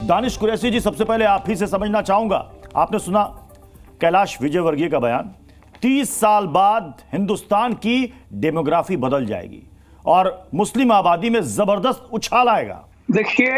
दानिश कुरैशी जी, सबसे पहले आप ही से समझना चाहूंगा, आपने सुना कैलाश विजयवर्गीय का बयान, 30 साल बाद हिंदुस्तान की डेमोग्राफी बदल जाएगी और मुस्लिम आबादी में जबरदस्त उछाल आएगा। देखिए,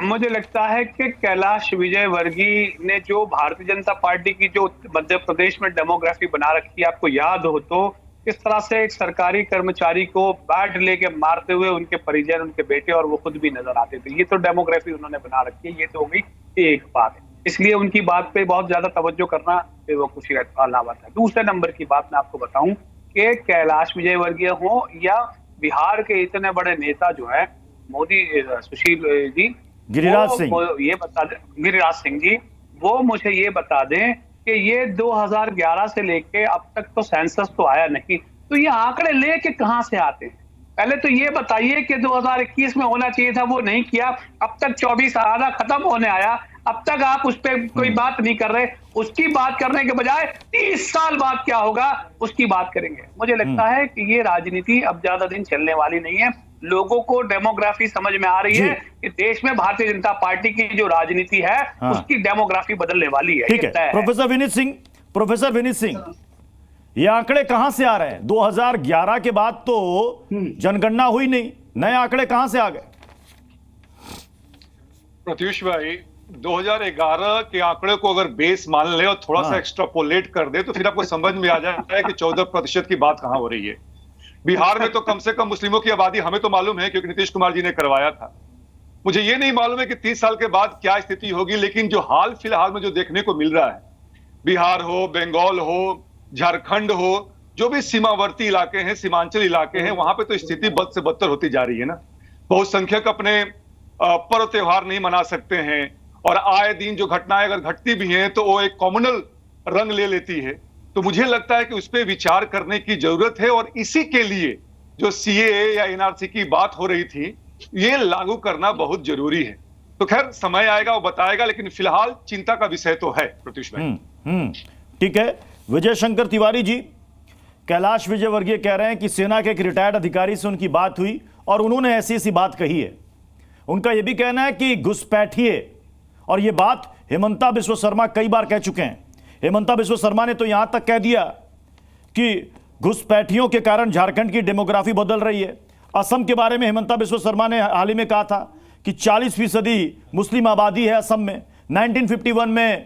मुझे लगता है कि कैलाश विजयवर्गीय ने जो भारतीय जनता पार्टी की जो मध्य प्रदेश में डेमोग्राफी बना रखी है, आपको याद हो तो किस तरह से एक सरकारी कर्मचारी को बैट लेके मारते हुए उनके परिजन, उनके बेटे और वो खुद भी नजर आते थे। ये तो डेमोग्राफी उन्होंने बना रखी है। ये तो हो गई एक बात, इसलिए उनकी बात पे बहुत ज्यादा तवज्जो करना बेवकूफी वाला बात है। दूसरे नंबर की बात मैं आपको बताऊं कि कैलाश विजयवर्गीय हो या बिहार के इतने बड़े नेता जो है मोदी, सुशील जी, गिरिराज सिंह, ये बता दें, गिरिराज सिंह जी, वो मुझे ये बता दें कि ये 2011 से लेके अब तक तो सेंसस तो आया नहीं, तो ये आंकड़े लेके कहां से आते हैं? पहले तो ये बताइए कि 2021 में होना चाहिए था, वो नहीं किया। अब तक 24 आधा खत्म होने आया, अब तक आप उस पर कोई बात नहीं कर रहे। उसकी बात करने के बजाय 30 साल बाद क्या होगा उसकी बात करेंगे। मुझे लगता है कि ये राजनीति अब ज्यादा दिन चलने वाली नहीं है। लोगों को डेमोग्राफी समझ में आ रही है कि देश में भारतीय जनता पार्टी की जो राजनीति है उसकी डेमोग्राफी बदलने वाली है। ठीक है प्रोफेसर विनीत सिंह, ये आंकड़े कहां से आ रहे हैं? 2011 के बाद तो जनगणना हुई नहीं, नए आंकड़े कहां से आ गए? प्रत्युष भाई, 2011 के आंकड़े को अगर बेस मान ले और थोड़ा सा एक्स्ट्रापोलेट कर दे तो फिर आपको समझ में आ जाता है कि 14% की बात कहां हो रही है। बिहार में तो कम से कम मुस्लिमों की आबादी हमें तो मालूम है क्योंकि नीतीश कुमार जी ने करवाया था। मुझे ये नहीं मालूम है कि 30 साल के बाद क्या स्थिति होगी, लेकिन जो हाल फिलहाल में जो देखने को मिल रहा है, बिहार हो, बंगाल हो, झारखंड हो, जो भी सीमावर्ती इलाके हैं, सीमांचल इलाके हैं, वहां पे तो स्थिति बद से बदतर होती जा रही है ना। बहुसंख्यक अपने पर्व त्योहार नहीं मना सकते हैं और आए दिन जो घटनाएं अगर घटती भी हैं तो वो एक कॉम्युनल रंग ले लेती है। तो मुझे लगता है कि उस पर विचार करने की जरूरत है और इसी के लिए जो सीएए या एनआरसी की बात हो रही थी, ये लागू करना बहुत जरूरी है। तो खैर समय आएगा वो बताएगा, लेकिन फिलहाल चिंता का विषय तो है प्रत्युष भाई। ठीक है विजय शंकर तिवारी जी, कैलाश विजयवर्गीय कह रहे हैं कि सेना के एक रिटायर्ड अधिकारी से उनकी बात हुई और उन्होंने ऐसी ऐसी बात कही है। उनका यह भी कहना है कि घुसपैठिए, और यह बात हेमंता बिस्वा शर्मा कई बार कह चुके हैं। हेमंता बिस्वा शर्मा ने तो यहां तक कह दिया कि घुसपैठियों के कारण झारखंड की डेमोग्राफी बदल रही है। असम के बारे में हेमंता बिस्वा शर्मा ने हाल ही में कहा था कि 40% मुस्लिम आबादी है असम में। 1951 में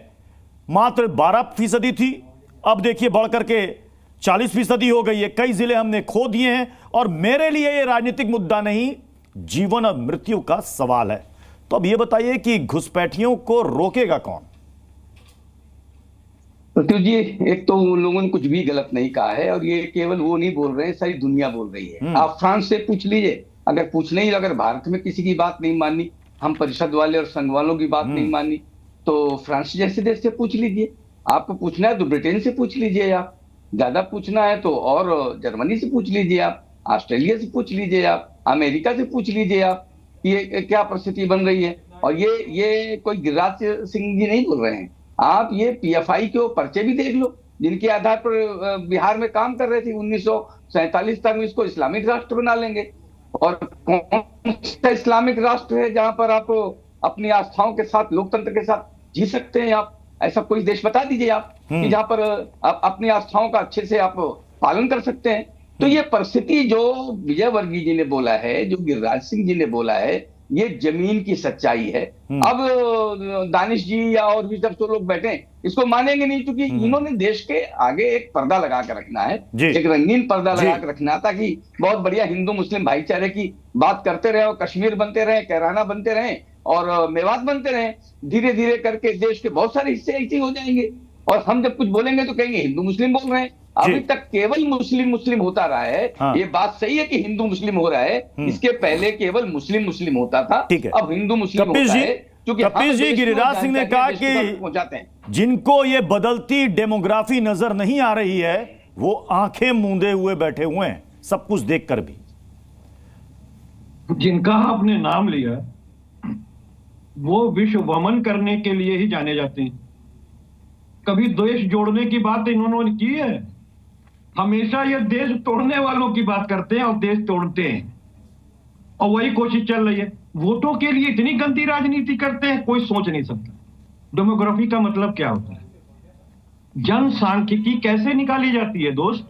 मात्र 12% थी, अब देखिए बढ़ करके 40% हो गई है। कई जिले हमने खो दिए हैं और मेरे लिए यह राजनीतिक मुद्दा नहीं, जीवन और मृत्यु का सवाल है। तो अब यह बताइए कि घुसपैठियों को रोकेगा कौन? प्रत्युष जी, एक तो उन लोगों ने कुछ भी गलत नहीं कहा है और ये केवल वो नहीं बोल रहे हैं, सारी दुनिया बोल रही है। आप फ्रांस से पूछ लीजिए, अगर पूछने ही अगर भारत में किसी की बात नहीं मानी, हम परिषद वाले और संघ वालों की बात नहीं मानी, तो फ्रांस जैसे देश से पूछ लीजिए। आपको पूछना है तो ब्रिटेन से पूछ लीजिए, आप ज्यादा पूछना है तो और जर्मनी से पूछ लीजिए, आप ऑस्ट्रेलिया से पूछ लीजिए, आप अमेरिका से पूछ लीजिए, आप ये क्या परिस्थिति बन रही है। और ये कोई गिरिराज सिंह जी नहीं बोल रहे हैं, आप ये पीएफआई के पर्चे भी देख लो जिनके आधार पर बिहार में काम कर रहे थे। 1947 तक इसको इस्लामिक राष्ट्र बना लेंगे, और कौन सा इस्लामिक राष्ट्र है जहां पर आप अपनी आस्थाओं के साथ, लोकतंत्र के साथ जी सकते हैं? आप ऐसा कोई देश बता दीजिए आप कि जहां पर आप अपनी आस्थाओं का अच्छे से आप पालन कर सकते हैं। तो ये परिस्थिति जो विजयवर्गीय जी ने बोला है, जो गिरिराज सिंह जी ने बोला है, ये जमीन की सच्चाई है। अब दानिश जी या और भी सब तो लोग बैठे इसको मानेंगे नहीं, क्योंकि इन्होंने देश के आगे एक पर्दा लगा कर रखना है, एक रंगीन पर्दा लगा कर रखना, ताकि बहुत बढ़िया हिंदू मुस्लिम भाईचारे की बात करते रहे और कश्मीर बनते रहे, कैराना बनते रहे और मेवात बनते रहे। धीरे धीरे करके देश के बहुत सारे हिस्से ऐसे हो जाएंगे और हम जब कुछ बोलेंगे तो कहेंगे हिंदू मुस्लिम बोल रहे हैं। अभी तक केवल मुस्लिम मुस्लिम होता रहा है। ये बात सही है कि हिंदू मुस्लिम हो रहा है, इसके पहले केवल मुस्लिम मुस्लिम होता था, अब हिंदू मुस्लिम होता है। कपिल जी, गिरिराज सिंह ने कहा कि जिनको ये बदलती डेमोग्राफी नजर नहीं आ रही है वो आंखें मूंदे हुए बैठे हुए हैं, सब कुछ देखकर भी। जिनका आपने नाम लिया वो विश्व भ्रमण करने के लिए ही जाने जाते हैं। कभी देश जोड़ने की बात इन्होंने की है? हमेशा ये देश तोड़ने वालों की बात करते हैं और देश तोड़ते हैं, और वही कोशिश चल रही है। वोटों के लिए इतनी गंदी राजनीति करते हैं, कोई सोच नहीं सकता। डेमोग्राफी का मतलब क्या होता है? जनसांख्यिकी कैसे निकाली जाती है दोस्त?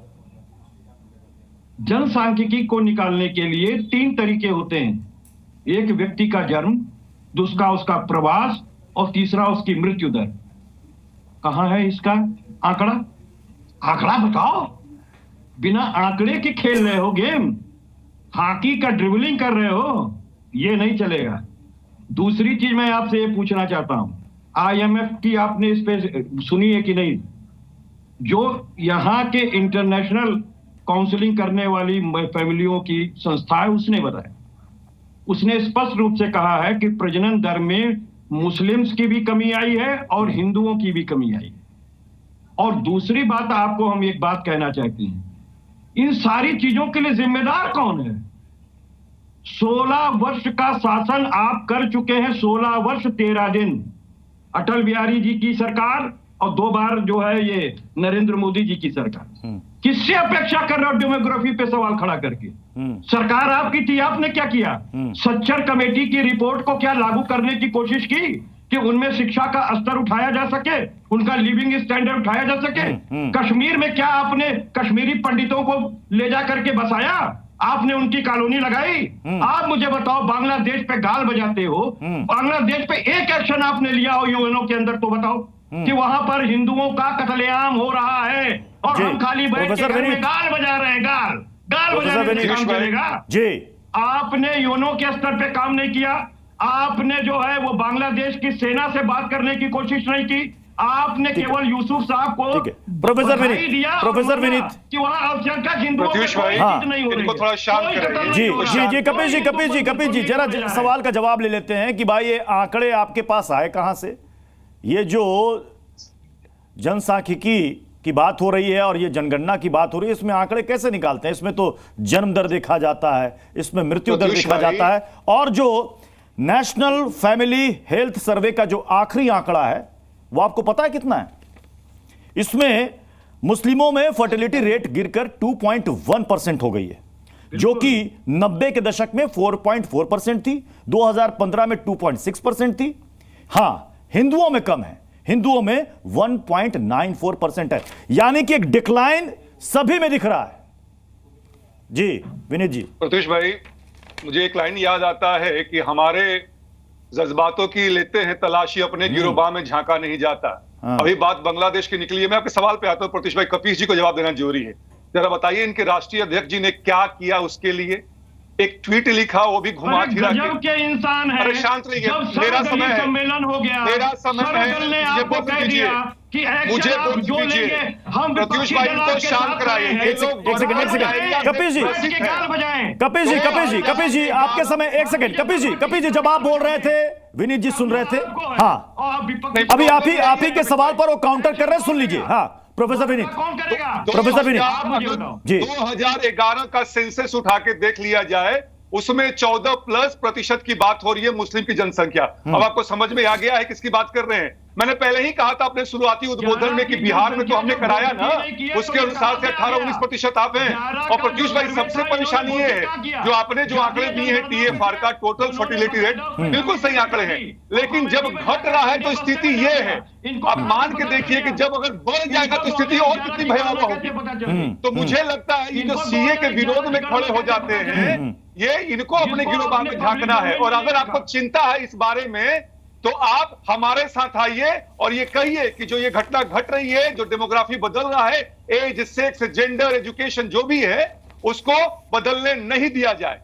जनसांख्यिकी को निकालने के लिए 3 तरीके होते हैं। एक व्यक्ति का जन्म, दूसरा उसका प्रवास और तीसरा उसकी मृत्यु दर। कहां है इसका आंकड़ा? आंकड़ा बताओ। बिना आंकड़े के खेल रहे हो गेम, हॉकी का ड्रिबलिंग कर रहे हो, ये नहीं चलेगा। दूसरी चीज मैं आपसे ये पूछना चाहता हूं, IMF की आपने इस पे सुनी है कि नहीं? जो यहां के इंटरनेशनल काउंसलिंग करने वाली फैमिलियों की संस्था है, उसने बताया, उसने स्पष्ट रूप से कहा है कि प्रजनन दर में मुस्लिम्स की भी कमी आई है और हिंदुओं की भी कमी आई है। और दूसरी बात, आपको हम एक बात कहना चाहते हैं, इन सारी चीजों के लिए जिम्मेदार कौन है? 16 वर्ष का शासन आप कर चुके हैं, 16 वर्ष 13 दिन। अटल बिहारी जी की सरकार और 2 बार जो है ये नरेंद्र मोदी जी की सरकार। किससे अपेक्षा कर रहे हो डेमोग्राफी पे सवाल खड़ा करके? सरकार आपकी थी, आपने क्या किया? सच्चर कमेटी की रिपोर्ट को क्या लागू करने की कोशिश की कि उनमें शिक्षा का स्तर उठाया जा सके, उनका लिविंग स्टैंडर्ड उठाया जा सके? कश्मीर में क्या आपने कश्मीरी पंडितों को ले जा करके बसाया? आपने उनकी कॉलोनी लगाई? आप मुझे बताओ, बांग्लादेश पे गाल बजाते हो, बांग्लादेश पे एक एक्शन आपने लिया हो यूएनओ के अंदर तो बताओ कि वहां पर हिंदुओं का कत्लेआम हो रहा है और हम खाली बैठ के घर में गाल बजा रहे हैं। गाल बजाने से काम चलेगा? जी, आपने यूएनओ के स्तर पे काम नहीं किया। आपने जो है वो बांग्लादेश की सेना से बात करने की कोशिश नहीं की। आपने केवल यूसुफ साहब को प्रोफेसर विनीत कि वहां अल्पसंख्यक हिंदुओं पे कोई चीज नहीं हो रही है। थोड़ा शांत करें। जी कपिल जी जरा सवाल का जवाब ले लेते हैं कि भाई ये आंकड़े आपके पास आए कहां से? ये जो जनसांख्यिकी की बात हो रही है और ये जनगणना की बात हो रही है, इसमें आंकड़े कैसे निकालते हैं? इसमें तो जन्म दर देखा जाता है, इसमें मृत्यु दर देखा जाता है, और जो नेशनल फैमिली हेल्थ सर्वे का जो आखिरी आंकड़ा है वो आपको पता है कितना है? इसमें मुस्लिमों में फर्टिलिटी रेट गिरकर 2.1% हो गई है, जो कि 90 के दशक में 4.4% थी, 2015 में 2.6% थी। हां, हिंदुओं में कम है, हिंदुओं में 1.94% है, यानी कि एक डिक्लाइन सभी में दिख रहा है। जी विनीत जी। प्रत्युष भाई, मुझे एक लाइन याद आता है कि हमारे जज्बातों की लेते हैं तलाशी, अपने गिरोबां में झांका नहीं जाता। अभी बात बांग्लादेश की निकली है। मैं आपके सवाल पे आता हूं प्रत्युष भाई, कपीश जी को जवाब देना जरूरी है। जरा बताइए इनके राष्ट्रीय अध्यक्ष जी ने क्या किया उसके लिए? एक ट्वीट लिखा, वो भी घुमा फिरा के इंसान है। शांत रहिए, मेरा समय है, सम्मेलन हो गया, मेरा समय है, मुझे बोलने दीजिए, मुझे बोलने दीजिए। प्रत्युष भाई को शांत कराइए। एक सेकंड कपिल जी आपके समय, एक सेकंड कपिल जी जब आप बोल रहे थे विनीत जी सुन रहे थे। हाँ, अभी आप ही के सवाल पर वो काउंटर कर रहे हैं, सुन लीजिए। हाँ प्रोफेसर विनीत जी। 2011 का सेंसस उठा के देख लिया जाए, उसमें 14+% की बात हो रही है मुस्लिम की जनसंख्या। अब आपको समझ में आ गया है किसकी बात कर रहे हैं? मैंने पहले ही कहा था अपने शुरुआती उद्बोधन में कि बिहार में तो हमने कराया ना, उसके अनुसार से 18-19% आप हैं। और प्रत्युष भाई, सबसे परेशानी ये है जो आपने जो आंकड़े दिए हैं TFR का, टोटल फर्टिलिटी रेट, बिल्कुल सही आंकड़े हैं, लेकिन जब घट रहा है तो स्थिति ये है, आप मान के देखिए कि जब अगर बढ़ जाएगा तो स्थिति और कितनी भयावह होगी। तो मुझे लगता है ये जो CA के विरोध में खड़े हो जाते हैं, ये इनको अपने गिरोबां में झांकना है। और अगर आपको चिंता है इस बारे में तो आप हमारे साथ आइए और ये कहिए कि जो ये घटना घट रही है, जो डेमोग्राफी बदल रहा है, एज, सेक्स, जेंडर, एजुकेशन जो भी है, उसको बदलने नहीं दिया जाए।